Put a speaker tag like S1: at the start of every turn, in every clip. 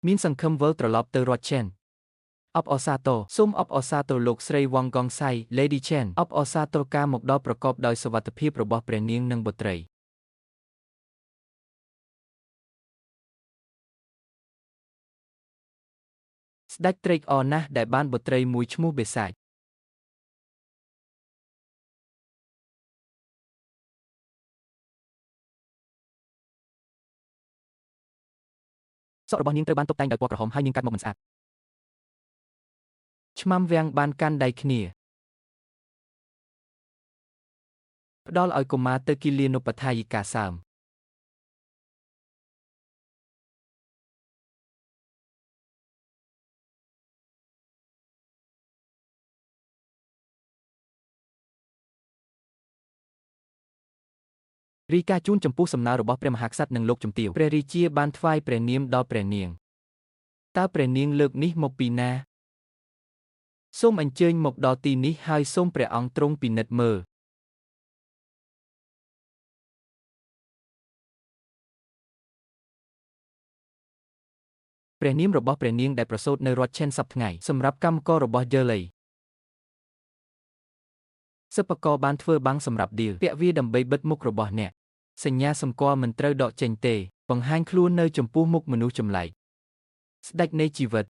S1: មានសង្ឃឹមវិលត្រឡប់ទៅរត់ Chen អបអសាទរសូមអបអសាទរលោកស្រីវ៉ងកងសៃ Lady Chen អបអសាទរការមកដល់ប្រកបដោយសុវត្ថិភាពរបស់ព្រះនាងនិងបុត្រីស្ដេចត្រេកអរណាស់ដែលបានបុត្រីមួយឈ្មោះបេសាចសក់របស់នាងត្រូវបានតុបតែងដោយពណ៌ក្រហមហើយនាងកាត់មកមិនស្អាតឆ្មាំវាំងបានកាន់ដៃគ្នាផ្ដល់ឲ្យកុមារទៅគិលានុបដ្ឋាយិកាសើមរីកាជូនចំពោះសំណើរបស់ព្រះមហាក្សត្រនិងលោកជំទាវព្រះរាជាបានថ្វាយព្រះនាមដល់ព្រះនាងតើព្រះនាងលើកនេះមកពីណាសូមអញ្ជើញមកដល់ទីនេះហើយសូមព្រះអង្គទ្រង់ពិនិត្យមើលព្រះនាមរបស់ព្រះនាងដែលប្រសូតនៅរដ្ឋ Chen សប្តាហ៍ថ្ងៃសម្រាប់កម្មកររបស់ Yerlei សិប្បករបានធ្វើបាំងសម្រាប់ឌីលពាក់វាដើម្បីបិទមុខរបស់អ្នកសញ្ញាសម្គាល់មិនត្រូវដកចេញទេបង្ហាញខ្លួននៅចំពោះមុខមនុស្សចម្លែកស្ដេចនៃជីវិត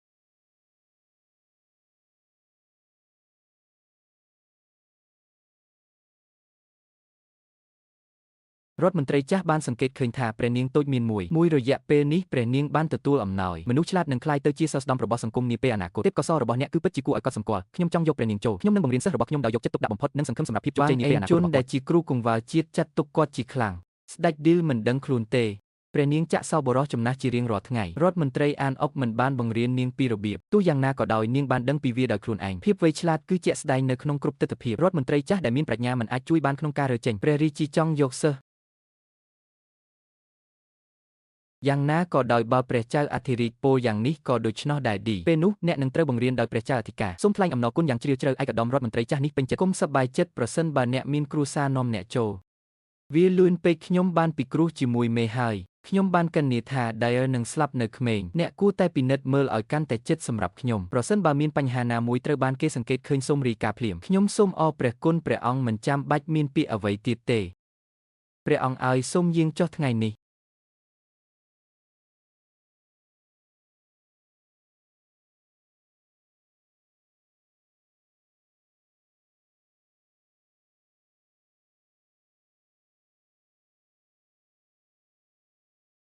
S1: រដ្ឋមន្ត្រីចាស់បានសង្កេតឃើញថាព្រះនាងតូចមានមួយរយៈពេលនេះព្រះនាងបានទទួលអំណោយមនុស្សឆ្លាតនឹងក្លាយទៅជាសិស្សស្ដំរបស់សង្គមនាពេលអនាគតទេពកោសល្យរបស់អ្នកគឺពិតជាគួរឲ្យកត់សម្គាល់ខ្ញុំចង់យកព្រះនាងចូលខ្ញុំនឹងបង្រៀនសិស្សរបស់ខ្ញុំដោយយកចិត្តទុកដាក់បំផុតនិងសង្ឃឹមសម្រាប់ភាពជោគជ័យនាពេលអនាគតរបស់គាត់ដែលជាគ្រូកង្វល់ជាតិចាត់ទុកគាត់ជាខ្លាំងស្ដេចឌីលមិនដឹងខ្លួនទេព្រះនាងចាក់សោបរោះចំណាស់ជារៀងរាល់ថ្ងៃរដ្ឋមន្ត្រីអានអុកមិនបានបង្រៀននាងពីរបៀបទោះយ៉ាងណាក៏ដោយនាងបានដឹងពីវាដោយខ្លួនឯងភាពវៃឆ្លាតគឺជាក់ស្ដែងនៅក្នុងគ្រប់ទិដ្ឋភាពរដ្ឋមន្ត្រីចាស់ដែលមានប្រាជ្ញាមិនអាចជួយបានក្នុងការរើចេញព្រះរាជាចង់យកសិស្សយ៉ាងណាក៏ដោយបើព្រះចៅអធិរាជពោលយ៉ាងនេះក៏ដូច្នោះដែរឌីពេលនោះអ្នកនឹងត្រូវបង្រៀនដោយព្រះចៅអធិការសូមថ្លែងអំណរគុណយ៉ាងជ្រាលជ្រៅឯកឧត្តមរដ្ឋមន្ត្រីចាស់នេះពេញចិត្តគុំសប្បាយចិត្តប្រសិនបើអ្នកមានគ្រួសារនាំអ្នកចូលវាលឿនពេកខ្ញុំបានពិគ្រោះជាមួយមេហើយខ្ញុំបានគណនាថា Dyer នឹងស្លាប់នៅក្មេងអ្នកគួរតែពិនិត្យមើលឲ្យកាន់តែជិតសម្រាប់ខ្ញុំប្រសិនបើមានបញ្ហាណាមួយត្រូវបានគេសង្កេតឃើញសូមរាយការណ៍ភ្លាមខ្ញុំសូមអរព្រះគុណព្រះអង្គមិនចាំបាច់មានពាក្យអ្វីទៀតទេព្រះអង្គឲ្យសូមយាងចុះថ្ងៃនេះ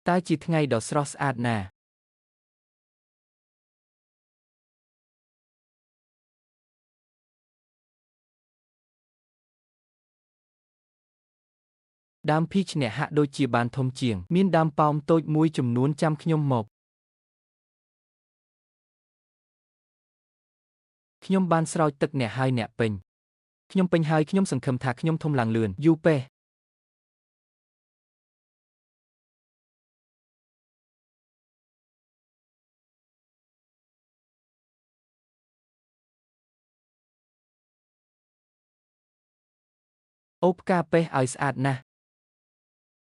S1: តើជាថ្ងៃដ៏ស្រស់ស្អាតណាស់ដើមភីឈ្នះហាក់ដូចជាបានធំជាងមានដើមប៉ោមតូចមួយចំនួនចាំខ្ញុំមកខ្ញុំបានស្រោចទឹកអ្នកហើយអ្នកពេញខ្ញុំពេញហើយខ្ញុំសង្ឃឹមថាខ្ញុំធំឡើងលឿនយូពេះអូផ្កាពេះឲ្យស្អាតណាស់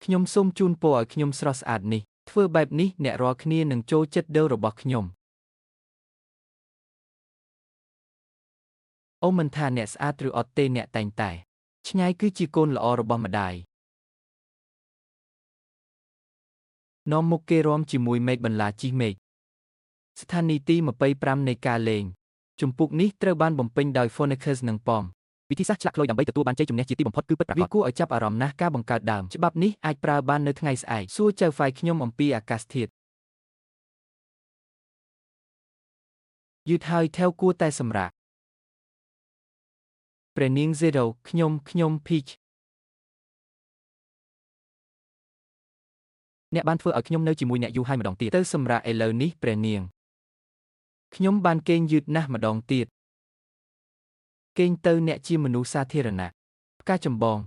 S1: ខ្ញុំសូមជូនពរឲ្យខ្ញុំស្រស់ស្អាតនេះធ្វើបែបនេះអ្នករាល់គ្នានឹងចូលចិត្តដឺរបស់ខ្ញុំអូមិនថាអ្នកស្អាតឬអត់ទេអ្នកតែងតែឆ្ងាយគឺជាកូនល្អរបស់ម្ដាយនាំមុខគេរាំជាមួយមេឃបន្លាជិះមេឃស្ថានីយ៍ទី25នៃការលេងជំពូកនេះត្រូវបានបំពេញដោយ Phoenix និងប៉មវិធីសាស្ត្រឆ្លាក់ក្លុយដើម្បីទទួលបានជ័យជំនះជាទីបំផុតគឺពិតប្រាកដវាគួរឲ្យចាប់អារម្មណ៍ណាស់ការបង្កើតដើមច្បាប់នេះអាចប្រើបាននៅថ្ងៃស្អែកសួរចៅហ្វាយខ្ញុំអំពីអាកាសធាតុយឺតហើយថែវគួរតែសម្រាកព្រះនាង Zero ខ្ញុំ Peach អ្នកបានធ្វើឲ្យខ្ញុំនៅជាមួយអ្នកយូរហើយម្ដងទៀតទៅសម្រាកឥឡូវនេះព្រះនាងខ្ញុំបានគេងយឺតណាស់ម្ដងទៀតគេងទៅអ្នកជាមនុស្សសាធារណៈផ្កាចម្បង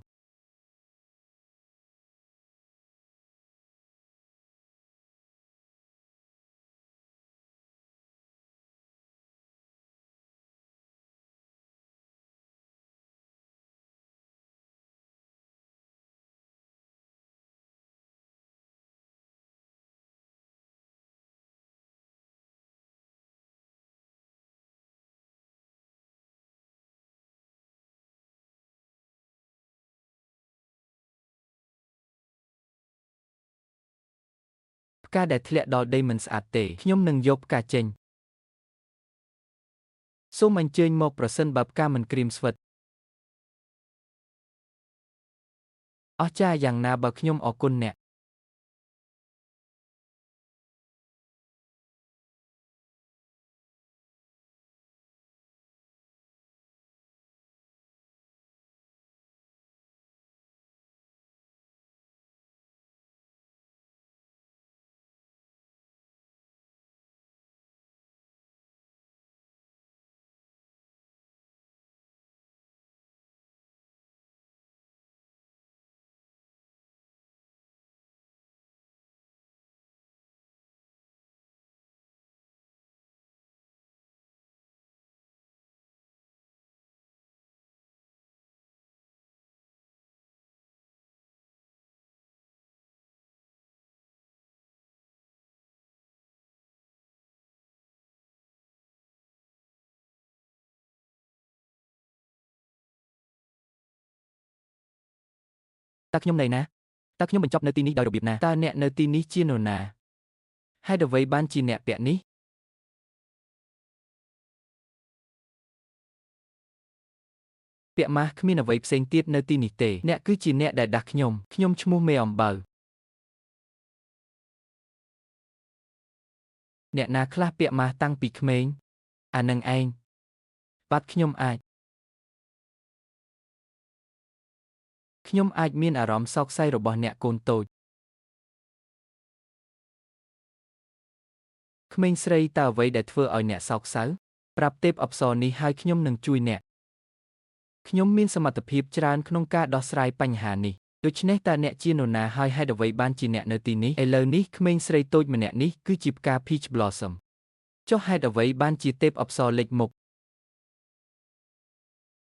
S1: ផ្កាដែលធ្លាក់ដល់ដីមិនស្អាតទេខ្ញុំនឹងយកផ្កាចេញសូមអញ្ជើញមកប្រសិនបើផ្កាមិនក្រៀមស្វិតអស្ចារ្យយ៉ាងណាបើខ្ញុំអរគុណអ្នកតើខ្ញុំនៅណាតើខ្ញុំបញ្ចប់នៅទីនេះដោយរបៀបណាតើអ្នកនៅទីនេះជានរណាហេតុអ្វីបានជាអ្នកពាក់នេះពាក់ម៉ាស់គ្មានអ្វីផ្សេងទៀតនៅទីនេះទេអ្នកគឺជាអ្នកដែលដាស់ខ្ញុំឈ្មោះមេអំបៅអ្នកណាខ្លះពាក់ម៉ាស់តាំងពីក្មេងអានឹងឯងបាត់ខ្ញុំអាចមានអារម្មណ៍សោកសៅរបស់អ្នកកូនតូចក្មេងស្រីតើអ្វីដែលធ្វើឲ្យអ្នកសោកសៅប្រាប់ទេពអប្សរនេះហើយខ្ញុំនឹងជួយអ្នកខ្ញុំមានសមត្ថភាពច្រើនក្នុងការដោះស្រាយបញ្ហានេះដូច្នេះតើអ្នកជានរណាហើយហេតុអ្វីបានជាអ្នកនៅទីនេះឥឡូវនេះក្មេងស្រីតូចម្នាក់នេះគឺជាផ្កា Peach Blossom ចុះហេតុអ្វីបានជាទេពអប្សរលេចមុខ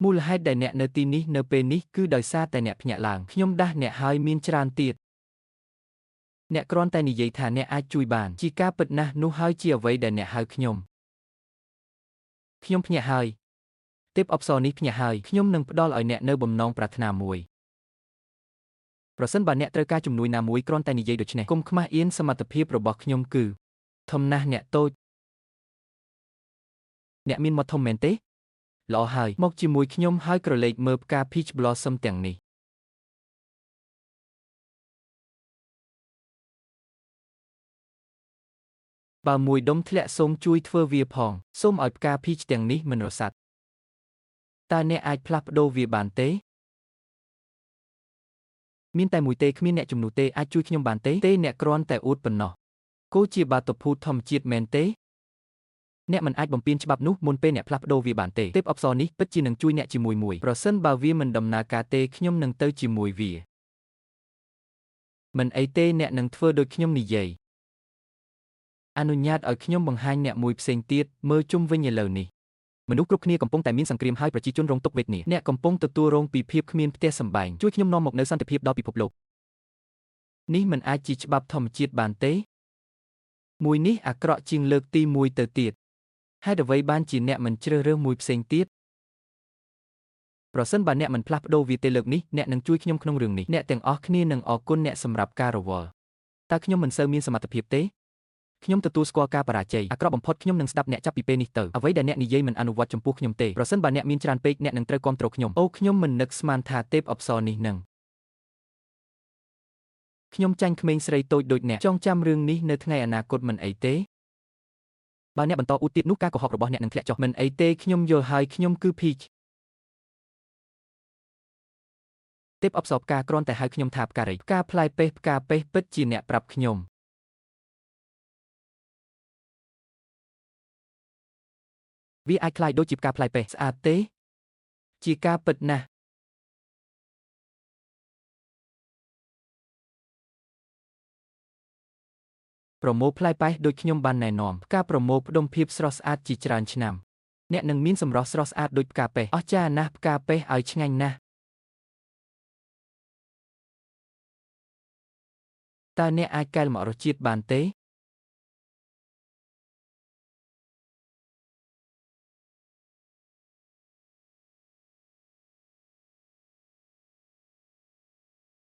S1: មូលហេតុដែលអ្នកនៅទីនេះនៅពេលនេះគឺដោយសារតែអ្នកភ្ញាក់ឡើងខ្ញុំដាស់អ្នកហើយមានច្រើនទៀតអ្នកគ្រាន់តែនិយាយថាអ្នកអាចជួយបានជាការពិតណាស់នោះហើយជាអ្វីដែលអ្នកហៅខ្ញុំភ្ញាក់ហើយទេពអប្សរនេះភ្ញាក់ហើយខ្ញុំនឹងផ្ដល់ឲ្យអ្នកនៅបំណងប្រាថ្នាមួយប្រសិនបើអ្នកត្រូវការជំនួយណាមួយគ្រាន់តែនិយាយដូច្នេះកុំខ្មាស់អៀនសមត្ថភាពរបស់ខ្ញុំគឺធំណាស់អ្នកតូចអ្នកមានមាត់ធំមែនទេល្អហើយមកជាមួយខ្ញុំហើយក្រឡេកមើលផ្កា Peach Blossom ទាំងនេះបើមួយដុំធ្លាក់សូមជួយធ្វើវាផងសូមឲ្យផ្កា Peach ទាំងនេះមិនរសាត់តើអ្នកអាចផ្លាស់ប្ដូរវាបានទេមានតែមួយទេគ្មានអ្នកជំនួសទេអាចជួយខ្ញុំបានទេអ្នកគ្រាន់តែអួតប៉ុណ្ណោះគោជាបាតុភូតធម្មជាតិមែនទេអ្នកមិនអាចបំពានច្បាប់នោះមុនពេលអ្នកផ្លាស់ប្ដូរវាបានទេទេពអប្សរនេះពិតជានឹងជួយអ្នកជាមួយមួយប្រសិនបើវាមិនដំណើរការទេខ្ញុំនឹងទៅជាមួយវាមិនអីទេអ្នកនឹងធ្វើដូចខ្ញុំនិយាយអនុញ្ញាតឲ្យខ្ញុំបង្ហាញអ្នកមួយផ្សេងទៀតមើលជុំវិញឥឡូវនេះមនុស្សគ្រប់គ្នាកំពុងតែមានសង្គ្រាមហើយប្រជាជនរងទុក្ខវេទនាអ្នកកំពុងទទួលរងពីភាពគ្មានផ្ទះសម្បែងជួយខ្ញុំនាំមកនូវសន្តិភាពដល់ពិភពលោកនេះមិនអាចជាច្បាប់ធម្មជាតិបានទេមួយនេះអាក្រក់ជាងលើកទី1ទៅទៀតហេតុអ្វីបានជាអ្នកមិនជ្រើសរើសមួយផ្សេងទៀតប្រសិនបើអ្នកមិនផ្លាស់ប្ដូរវាទេលើកនេះអ្នកនឹងជួយខ្ញុំក្នុងរឿងនេះអ្នកទាំងអស់គ្នានឹងអរគុណអ្នកសម្រាប់ការរវល់តើខ្ញុំមិនសូវមានសមត្ថភាពទេខ្ញុំទទួលស្គាល់ការបរាជ័យអាក្រក់បំផុតខ្ញុំនឹងស្ដាប់អ្នកចាប់ពីពេលនេះទៅអ្វីដែលអ្នកនិយាយមិនអនុវត្តចំពោះខ្ញុំទេប្រសិនបើអ្នកមានច្រើនពេកអ្នកនឹងត្រូវគាំទ្រខ្ញុំអូខ្ញុំមិននឹកស្មានថាទេពអប្សរនេះនឹងខ្ញុំចាញ់ក្មេងស្រីតូចដូចអ្នកចងចាំរឿងនេះនៅថ្ងៃអនាគតមិនអីទេបើអ្នកបន្តអ៊ូទៀតនោះការកុហករបស់អ្នកនឹងធ្លាក់ចុះមិនអីទេខ្ញុំយល់ហើយខ្ញុំគឺ Peach ទេពអប្សរផ្កាគ្រាន់តែហៅខ្ញុំថាផ្ការីផ្កាផ្លែពេះផ្កាពេះពិតជាអ្នកប្រាប់ខ្ញុំវាអាចคล้ายដូចជាផ្កាផ្លែពេះស្អាតទេជាការពិតណាស់ប្រមូលផ្លែប៉េះដូចខ្ញុំបានណែនាំផ្កាប្រមូលផ្ដុំភាពស្រស់ស្អាតជាច្រើនឆ្នាំអ្នកនឹងមានសម្រស់ស្រស់ស្អាតដូចផ្កាពេះអស្ចារ្យណាស់ផ្កាពេះឲ្យឆ្ងាញ់ណាស់តើអ្នកអាចកែលម្អរសជាតិបានទេ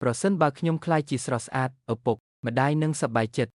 S1: ប្រសិនបើខ្ញុំខ្លាចជាស្រស់ស្អាតឪពុកម្ដាយនឹងសប្បាយចិត្ត